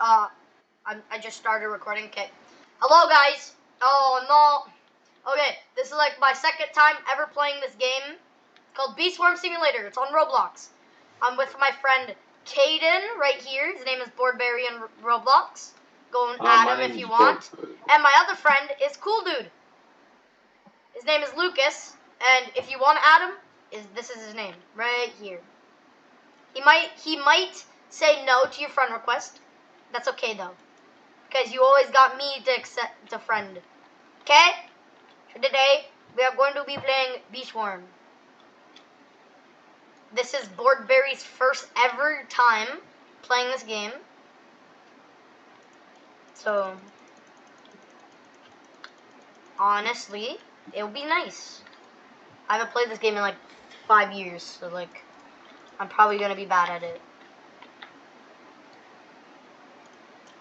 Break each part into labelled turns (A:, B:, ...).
A: I just started recording. Okay. Hello, guys. Oh, no. Okay, this is like my second time ever playing this game called Bee Swarm Simulator. It's on Roblox. I'm with my friend Caden right here. His name is Boardberry in Roblox. Go and add him if you want. And my other friend is Cool Dude. His name is Lucas. And if you want to add him, this is his name right here. He might say no to your friend request. That's okay though, because you always got me to accept a friend. Okay? So today we are going to be playing Bee Swarm. This is Boardberry's first ever time playing this game. So honestly, it'll be nice. I haven't played this game in like 5 years, so like I'm probably gonna be bad at it.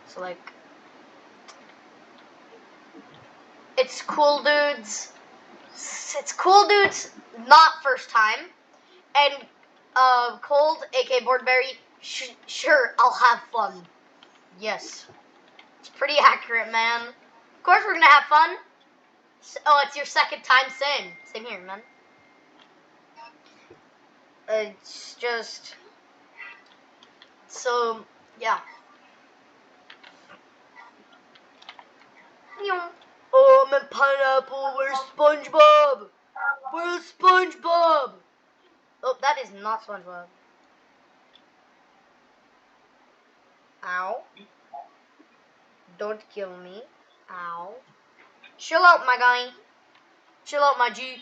A: So like, it's Cool Dudes. It's Cool Dudes, not first time. And Cold, aka Boardberry, sure, I'll have fun. Yes. It's pretty accurate, man. Of course we're gonna have fun. Oh, it's your second time, same. Same here, man. It's just... So, yeah. Oh, I'm in Pineapple. Where's SpongeBob? Where's SpongeBob? Oh, that is not SpongeBob. Ow. Don't kill me. Ow. Chill out, my guy. Chill out, my G.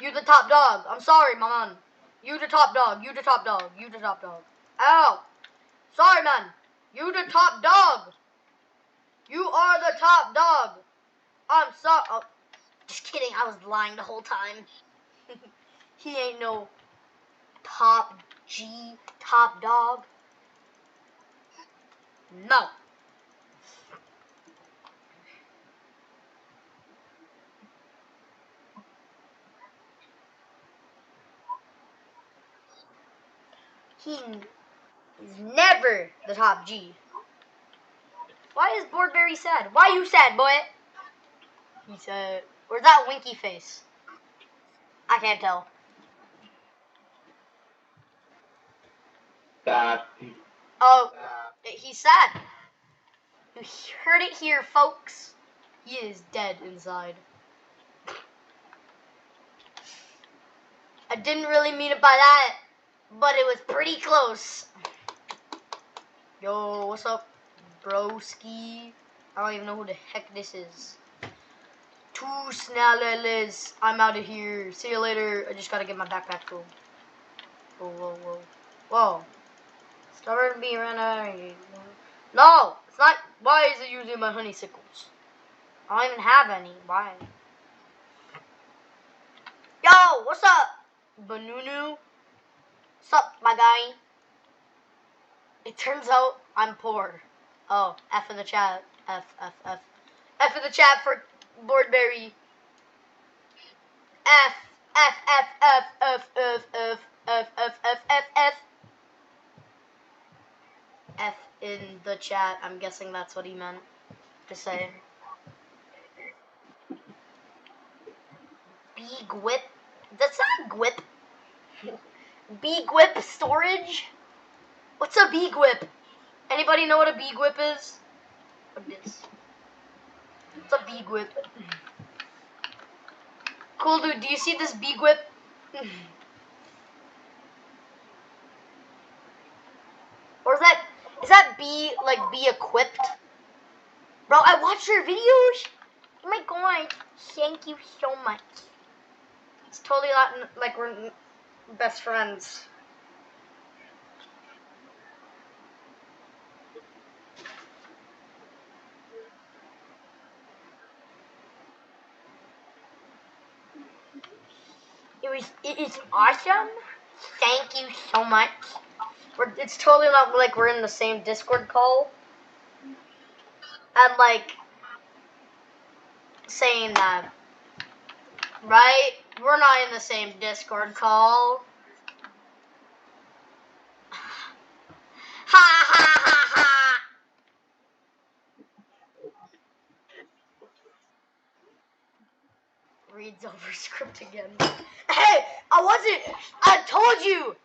A: You the top dog. I'm sorry, my man. You the top dog. You the top dog. You the top dog. Ow. Sorry, man. You the top dog. You are the top dog. I'm sorry. Oh, just kidding. I was lying the whole time. He ain't no top G, top dog. No. He is never the top G. Why is Boardberry sad? Why you sad, boy? He said, where's that winky face? I can't tell.
B: Sad.
A: Oh, he's sad. You heard it here, folks. He is dead inside. I didn't really mean it by that, but it was pretty close. Yo, what's up, broski? I don't even know who the heck this is. Two snalleles. I'm out of here. See you later. I just gotta get my backpack full. Whoa, whoa, whoa. Whoa. Stubborn bee ran out. No, it's not. Why is it using my honeysuckles? I don't even have any. Why? Yo, what's up, Banunu? What's up, my guy? It turns out I'm poor. Oh, F in the chat. F, F, F. F in the chat for Boardberry. F, F, F, F, F, F, F, F, F, F, F, F. F in the chat. I'm guessing that's what he meant to say. B-Gwip? That's not Gwip. B-Gwip storage? What's a B-Gwip? Anybody know what a B-Gwip is? What is? What's a B-Gwip? Cool dude, do you see this B-Gwip? Or is that B, like, be equipped? Bro, I watched your videos! Oh my god, thank you so much. It's totally not like we're best friends. It is awesome. Thank you so much. It's totally not like we're in the same Discord call. And like saying that, right? We're not in the same Discord call. Ha ha ha ha. Reads over script again. Hey, I told you.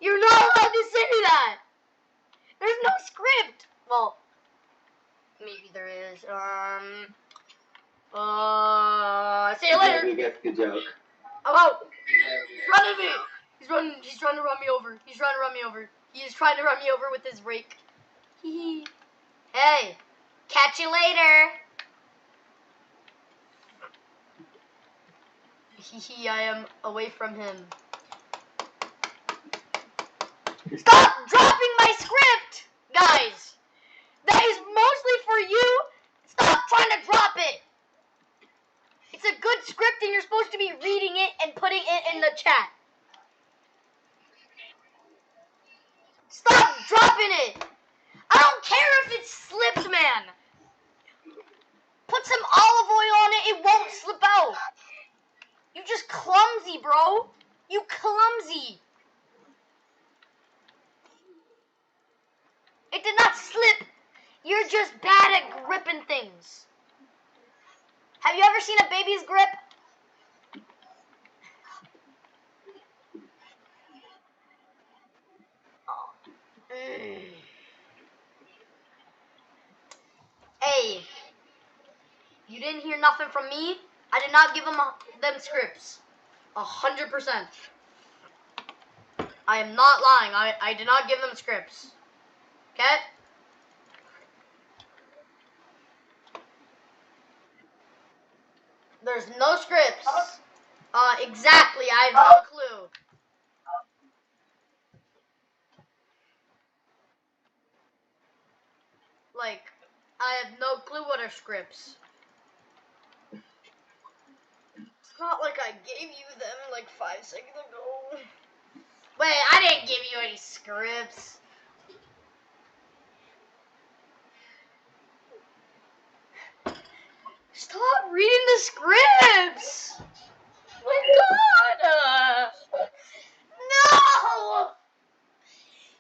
A: You're not allowed to say that. There's no script. Well, maybe there is. See you later.
B: He gets the joke.
A: I'm out. He's running me. He's trying to run me over. He is trying to run me over with his rake. Hee. Hey, catch you later. I am away from him. Stop dropping my script, guys. That is mostly for you. Stop trying to drop it. It's a good script and you're supposed to be reading it and putting it in the chat. Stop dropping it. I don't care if it slips, man. Put some olive oil on it. It won't slip out. You just clumsy, bro. You clumsy. It did not slip. You're just bad at gripping things. Have you ever seen a baby's grip? Hey, you didn't hear nothing from me. I did not give them scripts. 100%. I am not lying. I did not give them scripts. Okay? There's no scripts. Exactly. I have no clue. Like, I have no clue what are scripts. It's not like I gave you them like 5 seconds ago. Wait, I didn't give you any scripts. Stop reading the scripts. My God. No.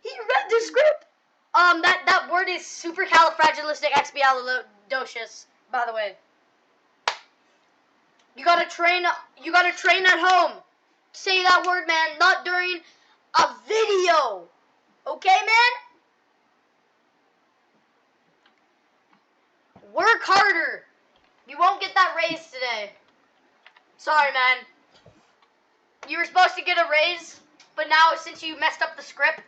A: He read the script. That word is supercalifragilisticexpialidocious, by the way. You gotta train at home. Say that word, man, not during a video. Okay, man? Work harder. You won't get that raise today. Sorry, man. You were supposed to get a raise, but now since you messed up the script,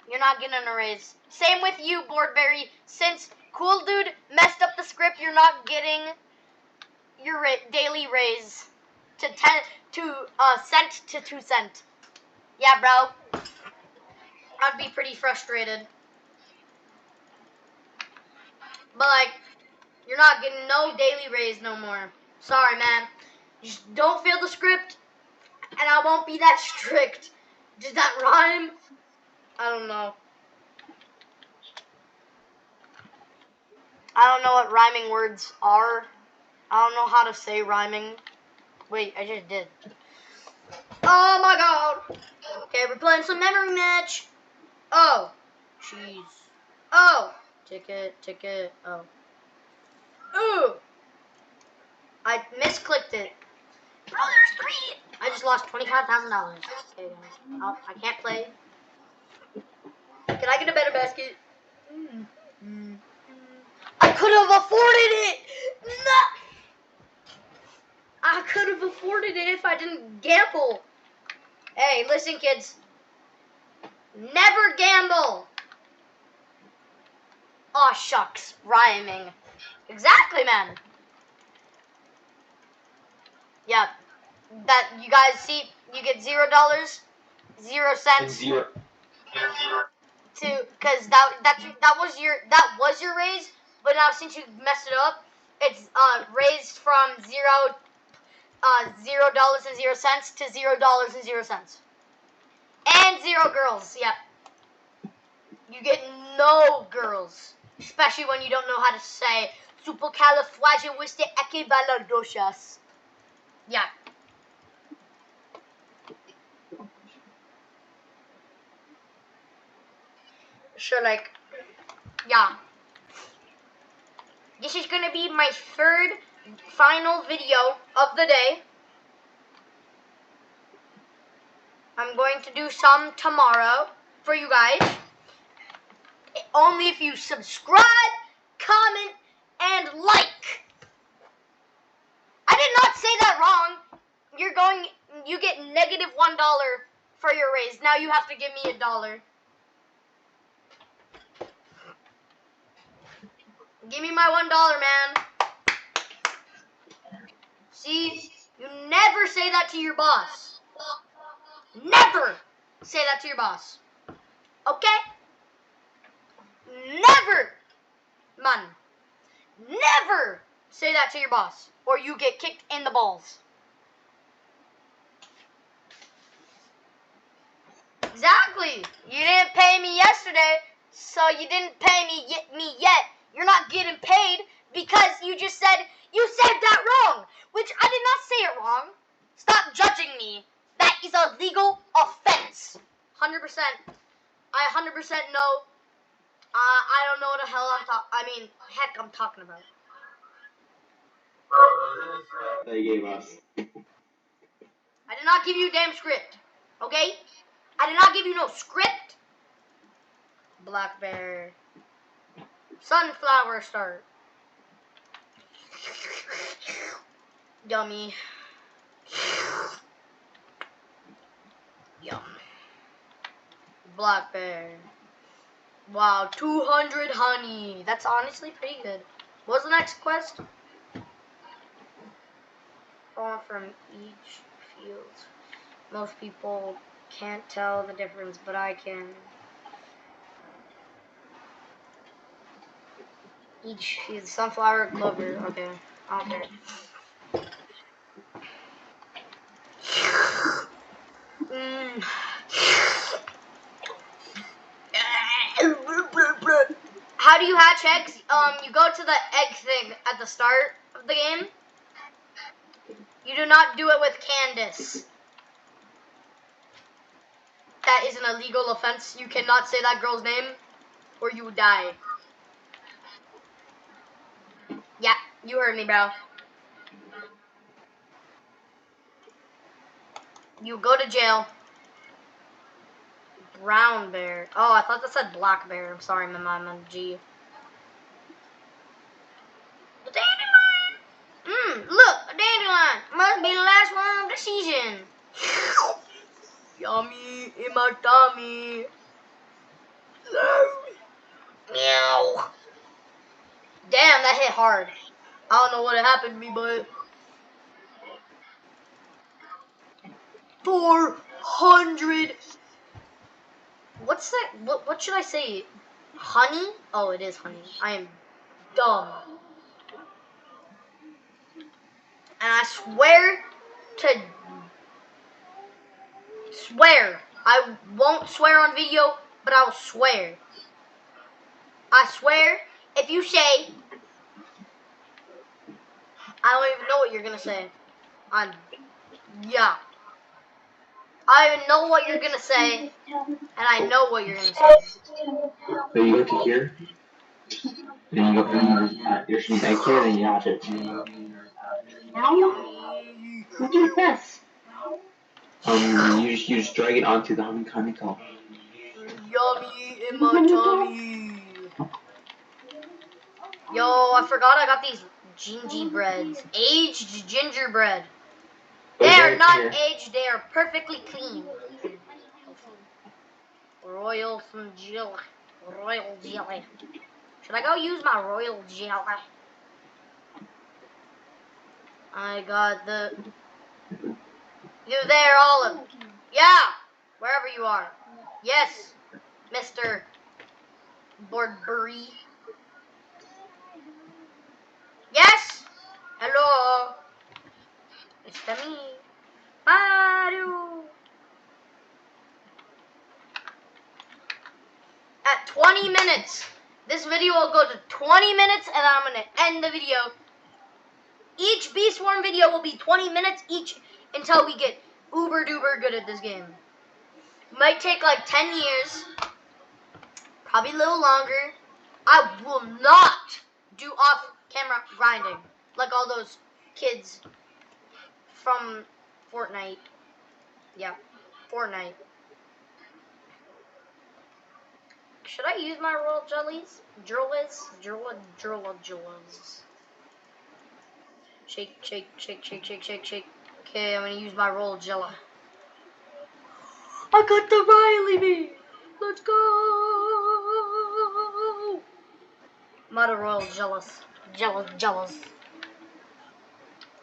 A: you're not getting a raise. Same with you, Boardberry. Since Cool Dude messed up the script, you're not getting your daily raise to cent to 2 cent. Yeah, bro. I'd be pretty frustrated. But like, you're not getting no daily raise no more. Sorry, man. Just don't fail the script, and I won't be that strict. Does that rhyme? I don't know. I don't know what rhyming words are. I don't know how to say rhyming. Wait, I just did. Oh my God. Okay, we're playing some memory match. Oh, jeez. Oh, ticket. Oh. Ooh. I misclicked it. Bro, there's 3. I just lost $25,000. Okay, guys. I can't play. Can I get a better basket? I could have afforded it. No. I could have afforded it if I didn't gamble. Hey, listen, kids. Never gamble. Aw, shucks. Rhyming. Exactly, man. Yeah. That, you guys see, you get $0, 0 cents.
B: Zero.
A: Because that was your raise, but now since you messed it up, it's raised from $0 and 0 cents to $0 and 0 cents. And 0 girls, yep. You get no girls. Especially when you don't know how to say supercalifragilisticexpialidocious. Yeah. So like, yeah. This is gonna be my 3rd final video of the day. I'm going to do some tomorrow for you guys. Only if you subscribe, comment, and like. I did not say that wrong. You get -$1 for your raise. Now you have to give me $1. Give me my $1, man. See, you never say that to your boss. Never say that to your boss. Okay? Never, man. Never say that to your boss, or you get kicked in the balls. Exactly. You didn't pay me yesterday, so you didn't pay me yet. You're not getting paid because you said that wrong, which I did not say it wrong. Stop judging me. That is a legal offense. 100%. I 100% know. I don't know what the hell I'm talking about.
B: They gave us.
A: I did not give you a damn script. Okay? I did not give you no script. Black bear. Sunflower start. Yummy. Yum. Black bear. Wow, 200 honey. That's honestly pretty good. What's the next quest? All from each field. Most people can't tell the difference, but I can. Each field. Sunflower, clover. Okay. Okay. How do you hatch eggs? You go to the egg thing at the start of the game. You do not do it with Candace. That is an illegal offense. You cannot say that girl's name, or you die. Yeah, you heard me, bro. You go to jail. Brown bear. Oh, I thought that said black bear. I'm sorry, my mom. I'm G. The dandelion. Look, a dandelion. Must be the last one of the season. Yummy in my tummy. Meow. Damn, that hit hard. I don't know what happened to me, but 400. What's that? What should I say? Honey? Oh, it is honey. I am dumb. And I swear, I won't swear on video, but I will swear. I swear, if you say, I don't even know what you're gonna say. Yeah. I don't even know what you're gonna say, and I know what you're gonna say.
B: So you go to here, then you go from your should be back here, then you hatch it. Who did this? You just drag it onto the honeycomb.
A: Yummy in my tummy. Yo, I forgot I got these gingerbreads. Aged gingerbread. They are not aged, they are perfectly clean. Royal from jelly. Royal jelly. Should I go use my royal jelly? I got the... You there, Olive? Yeah! Wherever you are. Yes, Mr. Bordbury. Yes? Hello? It's me. Mario. At 20 minutes. This video will go to 20 minutes and I'm going to end the video. Each Bee Swarm video will be 20 minutes each until we get uber duper good at this game. Might take like 10 years. Probably a little longer. I will not do off-camera grinding like all those kids from Fortnite. Yeah, Fortnite. Should I use my royal jellies? Jellies. Shake, shake, shake, shake, shake, shake, shake. Okay, I'm gonna use my royal jelly. I got the Riley bee! Let's go! Mother royal jealous. Jealous.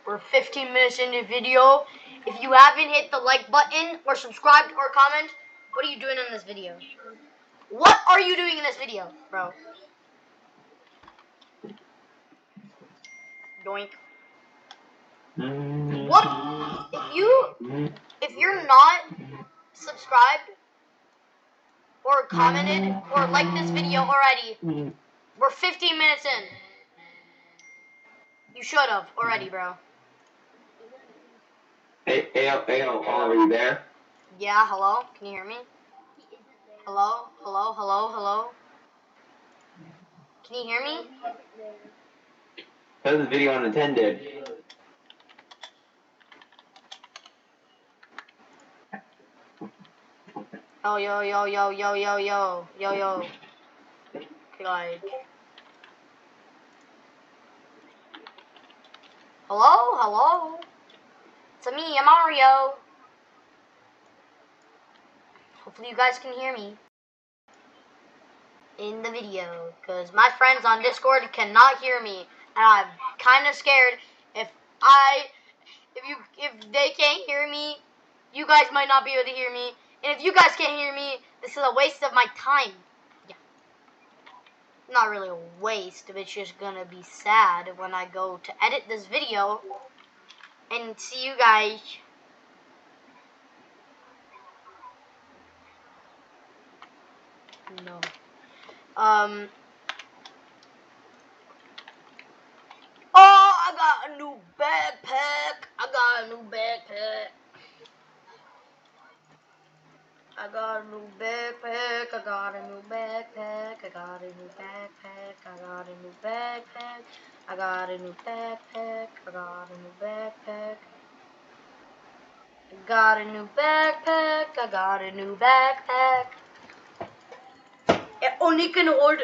A: We're 15 minutes into the video. If you haven't hit the like button or subscribed or comment, what are you doing in this video? What are you doing in this video, bro? Doink. What? If you're not subscribed or commented or liked this video already, we're 15 minutes in. You should have already, bro.
B: Hey, are you there?
A: Yeah, hello? Can you hear me? Hello? Can you hear me?
B: That was a video unattended.
A: Oh, yo. Okay, like. Hello? It's me, I'm Mario. Hopefully you guys can hear me in the video, because my friends on Discord cannot hear me, and I'm kind of scared if they can't hear me, you guys might not be able to hear me, and if you guys can't hear me, this is a waste of my time. Yeah, not really a waste, but it's just gonna be sad when I go to edit this video and see you guys. No. Oh, I got a new backpack. I got a new backpack. I got a new backpack. I got a new backpack. I got a new backpack. I got a new backpack. I got a new backpack. I got a new backpack. I got a new backpack. I got a new backpack. It only can hold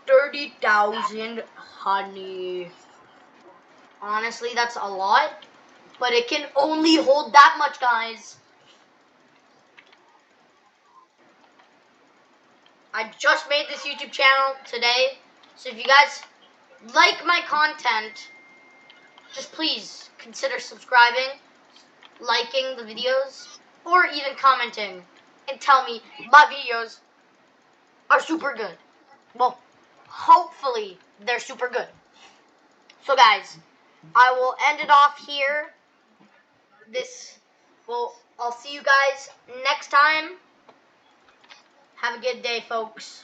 A: 30,000 honey. Honestly, that's a lot, but it can only hold that much, guys. I just made this YouTube channel today, so if you guys like my content, just please consider subscribing, liking the videos, or even commenting and tell me my videos are super good. Well, hopefully they're super good. So guys, I will end it off here. I'll see you guys next time. Have a good day, folks.